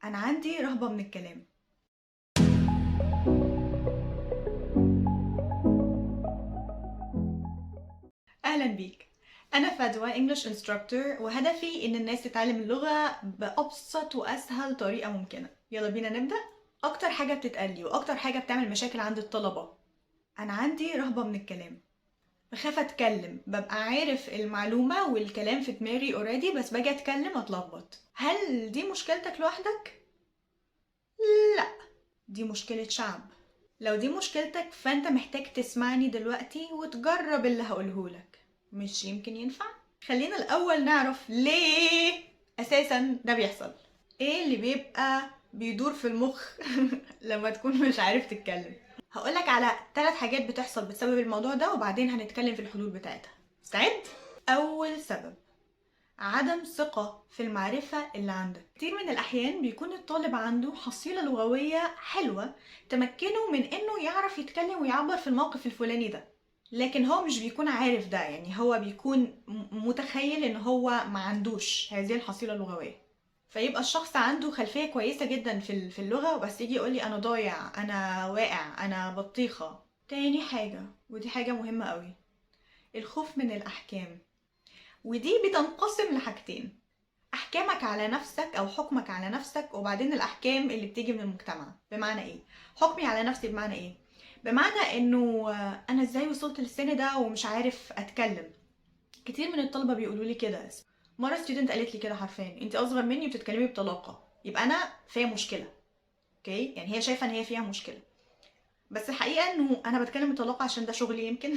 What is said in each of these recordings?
أنا عندي رهبة من الكلام. أهلا بيك. أنا فدوى English Instructor، وهدفي إن الناس تتعلم اللغة بأبسط وأسهل طريقة ممكنة. يلا بينا نبدأ. أكتر حاجة بتتقالي وأكتر حاجة بتعمل مشاكل عند الطلبة: أنا عندي رهبة من الكلام، بخاف أتكلم، ببقى عارف المعلومة والكلام في دماغي already، بس باجي أتكلم أتلخبط. هل دي مشكلتك لوحدك؟ لا، دي مشكلة شعب. لو دي مشكلتك فانت محتاج تسمعني دلوقتي وتجرب اللي هقولهولك، مش يمكن ينفع. خلينا الاول نعرف ليه اساسا ده بيحصل. ايه اللي بيبقى بيدور في المخ لما تكون مش عارف تتكلم؟ هقولك على 3 حاجات بتحصل بسبب الموضوع ده، وبعدين هنتكلم في الحلول بتاعتها. مستعد؟ اول سبب: عدم ثقة في المعرفة اللي عندك. كتير من الأحيان بيكون الطالب عنده حصيلة لغوية حلوة تمكنه من إنه يعرف يتكلم ويعبر في الموقف الفلاني ده، لكن هو مش بيكون عارف ده. يعني هو بيكون متخيل إن هو ما عندوش هذه الحصيلة اللغوية. فيبقى الشخص عنده خلفية كويسة جدا في اللغة، بس يجي يقولي أنا ضايع، أنا واقع، أنا بطيخة. تاني حاجة، ودي حاجة مهمة قوي: الخوف من الأحكام. ودي بتنقسم لحاجتين: احكامك على نفسك او حكمك على نفسك، وبعدين الاحكام اللي بتيجي من المجتمع. بمعنى ايه حكمي على نفسي؟ بمعنى ايه؟ بمعنى انه انا ازاي وصلت للسن ده ومش عارف اتكلم. كتير من الطلبه بيقولوا لي كده. مره ستودنت قالت لي كده حرفيا: انت اصغر مني وبتتكلمي بطلاقه، يبقى انا فيها مشكله. اوكي، يعني هي شايفه ان هي فيها مشكله، بس الحقيقه انه انا بتكلم بطلاقه عشان ده شغلي يمكن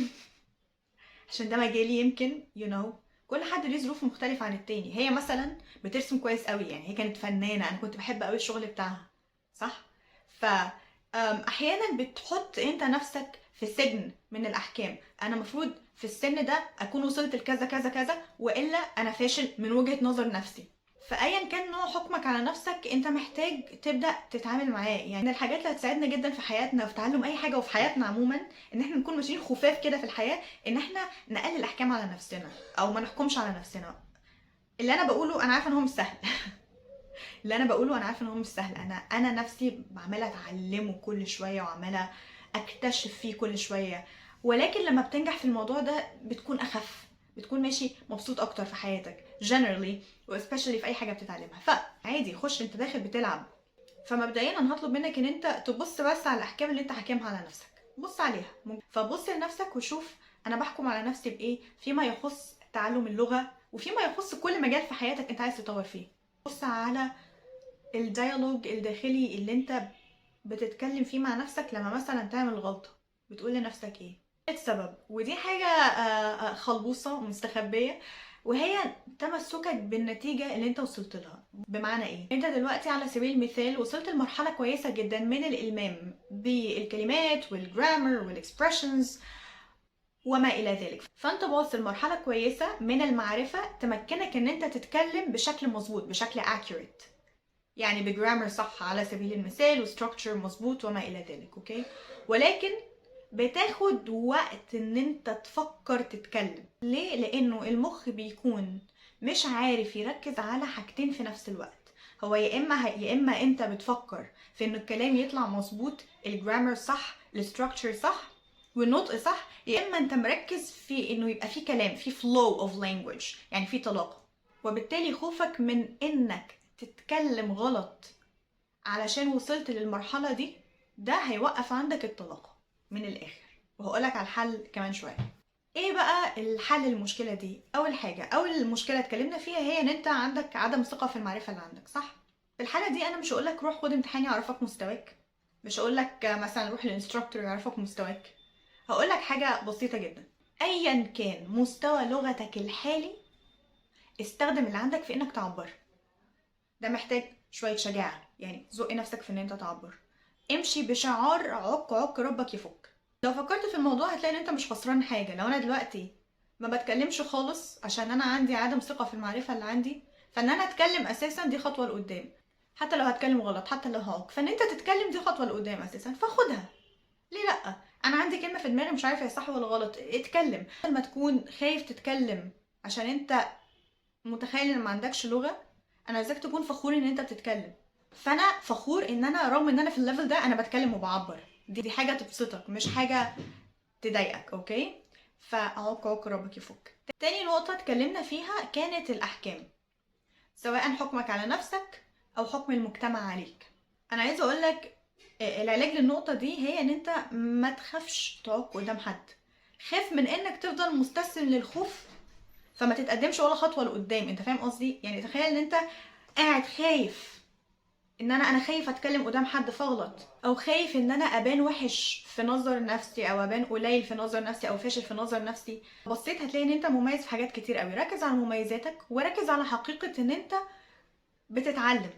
عشان ده مجالي يمكن كل حد ليه ظروف مختلفة عن التاني. هي مثلا بترسم كويس قوي، يعني هي كانت فنانة، انا كنت بحب قوي الشغل بتاعها، صح؟ ف احيانا بتحط انت نفسك في سجن من الاحكام: انا المفروض في السن ده اكون وصلت لكذا كذا كذا، والا انا فاشل من وجهة نظر نفسي. فايا كان نوع حكمك على نفسك، انت محتاج تبدا تتعامل معاه. يعني من الحاجات اللي هتساعدنا جدا في حياتنا وفي تعلم اي حاجه وفي حياتنا عموما، ان احنا نكون ماشيين خفاف كده في الحياه، ان احنا نقلل احكام على نفسنا او ما نحكمش على نفسنا. اللي انا بقوله انا عارفه ان هو مش سهل اللي انا بقوله انا عارفه ان هو مش سهل. انا نفسي عماله اتعلمه كل شويه، وعماله اكتشف فيه كل شويه، ولكن لما بتنجح في الموضوع ده بتكون اخف، بتكون ماشي مبسوط اكتر في حياتك generally، وespecially في اي حاجه بتتعلمها. فعادي، خش انت داخل بتلعب. فمبدئيا انا هطلب منك ان انت تبص بس على الاحكام اللي انت حاكمها على نفسك، بص عليها. فبص لنفسك وشوف انا بحكم على نفسي بايه فيما يخص تعلم اللغه، وفيما يخص كل مجال في حياتك انت عايز تطور فيه. بص على الديالوج الداخلي اللي انت بتتكلم فيه مع نفسك لما مثلا تعمل غلطة، بتقول لنفسك ايه السبب. ودي حاجة خلبوصة ومستخبية، وهي تمسكك بالنتيجة اللي انت وصلت لها. بمعنى ايه؟ انت دلوقتي على سبيل المثال وصلت لمرحلة كويسة جدا من الإلمام بالكلمات والجرامر والاكسبريشنز وما إلى ذلك، فانت واصل مرحلة كويسة من المعرفة تمكنك ان انت تتكلم بشكل مظبوط، بشكل accurate، يعني بجرامر صح على سبيل المثال، وستراكشر مظبوط وما الى ذلك. اوكي، ولكن بتاخد وقت ان انت تفكر تتكلم. ليه؟ لانه المخ بيكون مش عارف يركز على حاجتين في نفس الوقت. هو يا اما انت بتفكر في ان الكلام يطلع مظبوط، الجرامر صح، الستراكشر صح، والنطق صح، يا اما انت مركز في انه يبقى في كلام، في flow of language، يعني في طلاقه. وبالتالي خوفك من انك تتكلم غلط علشان وصلت للمرحلة دي، ده هيوقف عندك الطلاقة من الآخر. وهقولك على الحل كمان شوية. ايه بقى الحل المشكلة دي؟ اول حاجة، اول مشكلة اتكلمنا فيها هي ان انت عندك عدم ثقة في المعرفة اللي عندك، صح؟ في الحالة دي انا مش هقولك روح خد امتحان يعرفك مستواك، مش هقولك مثلا روح للانستراكتور يعرفك مستواك. هقولك حاجة بسيطة جدا: ايا كان مستوى لغتك الحالي، استخدم اللي عندك في انك تعبر. ده محتاج شوية شجاعة، يعني زق نفسك في ان انت تعبر. امشي بشعار عك عك ربك يفك. لو فكرت في الموضوع هتلاقي ان انت مش خسران حاجة. لو انا دلوقتي ما بتكلمش خالص عشان انا عندي عدم ثقة في المعرفة اللي عندي، فان انا اتكلم اساسا دي خطوة لقدام. حتى لو هتكلم غلط، حتى لو هعك، فان انت تتكلم دي خطوة لقدام اساسا، فخدها. ليه لا؟ انا عندي كلمة في دماغي مش عارفة هي صح ولا غلط، اتكلم. لما تكون خايف تتكلم عشان انت متخيل ان ما عندكش لغة، انا عايزاك تكون فخور ان انت بتتكلم. فانا فخور ان انا رغم ان انا في الليفل ده انا بتكلم وبعبر. دي حاجه تبسطك مش حاجه تضايقك. اوكي، فعوق ربك يفك. تاني نقطه اتكلمنا فيها كانت الاحكام، سواء حكمك على نفسك او حكم المجتمع عليك. انا عايزه اقول لك العلاج للنقطه دي هي ان انت ما تخافش تعق قدام حد. خاف من انك تفضل مستسلم للخوف فما تتقدمش ولا خطوه لقدام. انت فاهم قصدي؟ يعني تخيل ان انت قاعد خايف ان انا خايف اتكلم قدام حد فاغلط، او خايف ان انا ابان وحش في نظر نفسي، او ابان قليل في نظر نفسي، او فاشل في نظر نفسي. بصيت هتلاقي ان انت مميز في حاجات كتير قوي. ركز على مميزاتك وركز على حقيقه ان انت بتتعلم.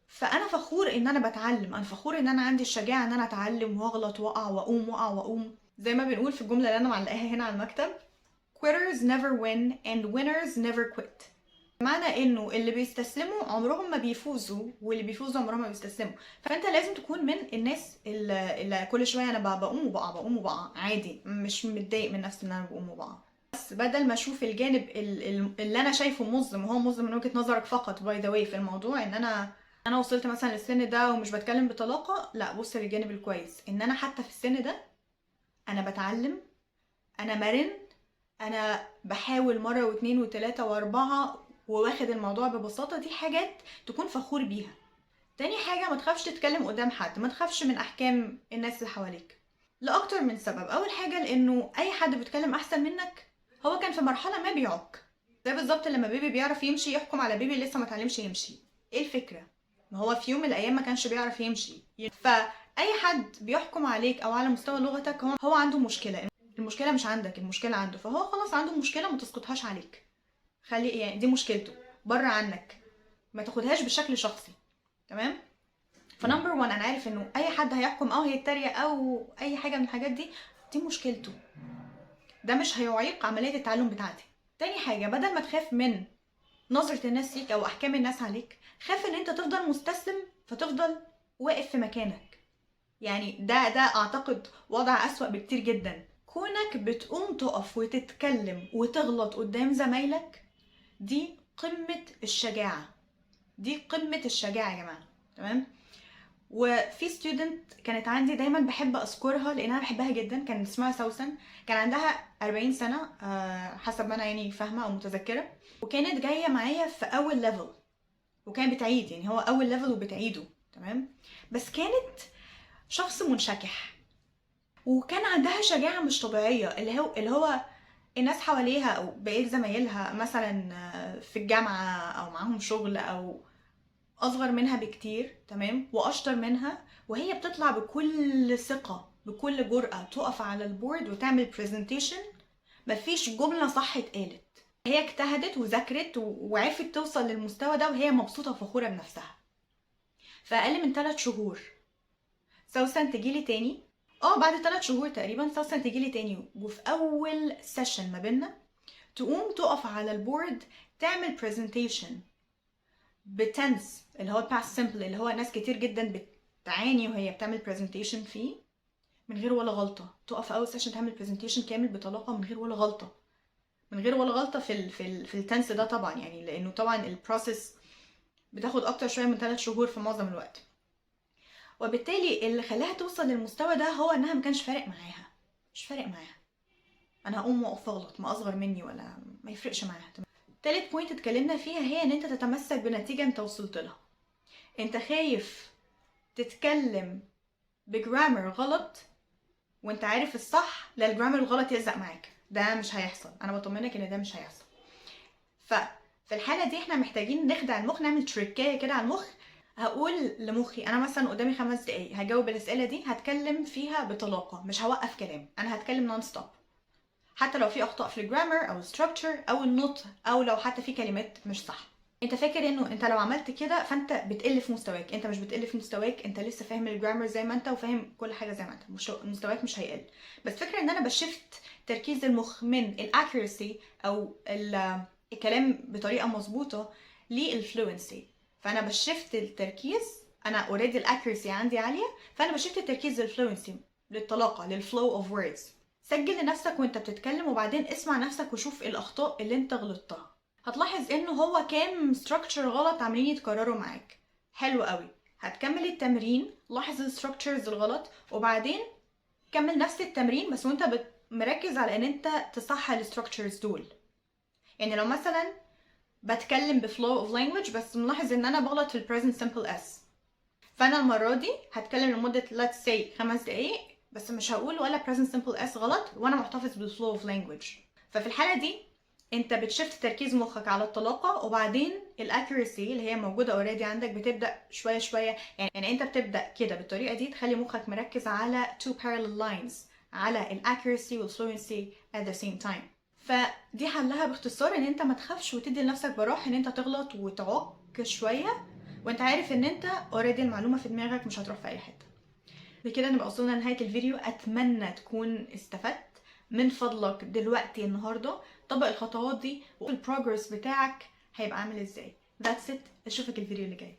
فانا فخور ان انا بتعلم، انا فخور ان انا عندي الشجاعه ان انا اتعلم واغلط واقع واقوم واقع واقوم. زي ما بنقول في الجمله اللي انا معلقاها هنا على المكتب: quitters never win and winners never quit. معنى انه اللي بيستسلموا عمرهم ما بيفوزوا، واللي بيفوزوا عمرهم ما بيستسلموا. فانت لازم تكون من الناس اللي كل شويه انا بقوم وبقع بقوم وبقع عادي، مش متضايق من نفسي ان انا بقوم وبقع. بس بدل ما اشوف الجانب اللي انا شايفه مظلم، وهو مظلم من وجهه نظرك فقط باي ذا واي في الموضوع، ان انا وصلت مثلا للسن ده ومش بتكلم بطلاقه، لا، بص للجانب الكويس ان انا حتى في السن ده انا بتعلم، انا مرن، انا بحاول مره واتنين وتلاته واربعه وواخد الموضوع ببساطه. دي حاجات تكون فخور بيها. تاني حاجه، ما تخافش تتكلم قدام حد، ما تخافش من احكام الناس اللي حواليك لاكتر من سبب. اول حاجه لانه اي حد بيتكلم احسن منك هو كان في مرحله ما بيعك. زي بالظبط لما بيبي بيعرف يمشي يحكم على بيبي لسه ما اتعلمش يمشي. ايه الفكره؟ ما هو في يوم من الايام ما كانش بيعرف يمشي. فاي حد بيحكم عليك او على مستوى لغتك هو عنده مشكله. المشكله مش عندك، المشكله عنده. فهو خلاص عنده مشكله، ما تسقطهاش عليك. خلي يعني دي مشكلته بره عنك، ما تاخدهاش بشكل شخصي. تمام؟ فنمبر 1، انا عارف انه اي حد هيحكم او هيتريق او اي حاجه من الحاجات دي مشكلته. ده مش هيعيق عمليه التعلم بتاعتي. تاني حاجه، بدل ما تخاف من نظره الناس ليك او احكام الناس عليك، خاف ان انت تفضل مستسلم فتفضل واقف في مكانك. يعني ده اعتقد وضع اسوأ بكتير جدا. كونك بتقوم تقف وتتكلم وتغلط قدام زمايلك، دي قمة الشجاعة. دي قمة الشجاعة يا جماعة. تمام؟ وفي ستودنت كانت عندي دايما بحب اذكرها لان انا بحبها جدا، كان اسمها سوسن. كان عندها 40 سنة حسب ما انا يعني فاهمة او متذكرة، وكانت جاية معايا في اول ليفل، وكان بتعيد، يعني هو اول ليفل وبتعيده. تمام؟ بس كانت شخص منشكح، وكان عندها شجاعة مش طبيعية. اللي هو الناس حواليها او بقية زمايلها مثلا في الجامعة او معاهم شغل او اصغر منها بكتير، تمام، واشطر منها، وهي بتطلع بكل ثقة بكل جرأة تقف على البورد وتعمل برزنتيشن مفيش جملة صح اتقالت. هي اجتهدت وذاكرت وعرفت توصل للمستوى ده وهي مبسوطة وفخورة بنفسها. فأقل من 3 شهور سوسن تجيلي تاني. بعد 3 شهور تقريبا سوسن تجيلي تاني، وفي اول سيشن ما بينا تقوم تقف على البورد تعمل برزنتيشن بتنس، اللي هو past simple، اللي هو ناس كتير جدا بتعاني وهي بتعمل برزنتيشن فيه، من غير ولا غلطة. تقف اول سيشن تعمل برزنتيشن كامل بطلاقة من غير ولا غلطة. من غير ولا غلطة في التنس ده طبعا، يعني لانه طبعا البروسيس بتاخد اكتر شوية من 3 شهور في معظم الوقت. وبالتالي اللي خلاها توصل للمستوى ده هو انها ما كانش فارق معاها. مش فارق معاها انا هقوم واقف اغلط، ما اصغر مني ولا ما يفرقش معاها. تالت بوينت اتكلمنا فيها هي ان انت تتمسك بنتيجة انت وصلت لها. انت خايف تتكلم بجرامر غلط وانت عارف الصح، لا الجرامر الغلط يلزق معاك. ده مش هيحصل، انا بطمنك ان ده مش هيحصل. ففي الحالة دي احنا محتاجين نخدع المخ، نعمل تريكاية كده على المخ. هقول لمخي انا مثلا قدامي 5 دقايق هجاوب الاسئله دي، هتكلم فيها بطلاقه، مش هوقف كلام، انا هتكلم نون ستوب، حتى لو في اخطاء في الجرامر او الستراكشر او النطق، او لو حتى في كلمات مش صح. انت فاكر انه انت لو عملت كده فانت بتقل في مستواك؟ انت مش بتقل في مستواك، انت لسه فاهم الجرامر زي ما انت وفاهم كل حاجه زي ما انت، مستواك مش هيقل. بس فكره ان انا بشفت تركيز المخ من الاكيورسي او الكلام بطريقه مظبوطه للفلوينسي. فانا بشفت التركيز، انا اوريدي الاكيورسي عندي عاليه، فانا بشفت التركيز للفلوينسي، للطلاقه، للفلو اوف ووردز. سجل لنفسك وانت بتتكلم وبعدين اسمع نفسك وشوف الاخطاء اللي انت غلطتها. هتلاحظ انه هو كام ستراكشر غلط عاملين يتكرروا معاك. حلو قوي. هتكمل التمرين، لاحظ الستراكشرز الغلط، وبعدين كمل نفس التمرين بس وانت مركز على ان انت تصحح الستراكشرز دول. يعني لو مثلا بتكلم بفلو اوف لانجوج بس ملاحظ ان انا بغلط في البريزنت سمبل اس، فانا المره دي هتكلم لمده let's say 5 دقايق بس مش هقول ولا present simple s غلط وانا محتفظ بالفلو اوف لانجوج. ففي الحاله دي انت بتشفت تركيز مخك على الطلاقه، وبعدين الاكيورسي اللي هي موجوده اوريدي عندك بتبدا شويه شويه. يعني انت بتبدا كده بالطريقه دي تخلي مخك مركز على two parallel lines، على الاكيورسي والفلوينسي at the same time. فدي حلها باختصار، ان انت ما تخافش وتدي لنفسك براح ان انت تغلط وتعك شويه، وانت عارف ان انت اوريدي المعلومه في دماغك مش هتروح في اي حته. بكده نبقى وصلنا لنهايه الفيديو. اتمنى تكون استفدت. من فضلك دلوقتي النهارده طبق الخطوات دي والبروجرس بتاعك هيبقى عامل ازاي. That's it. اشوفك الفيديو اللي جاي.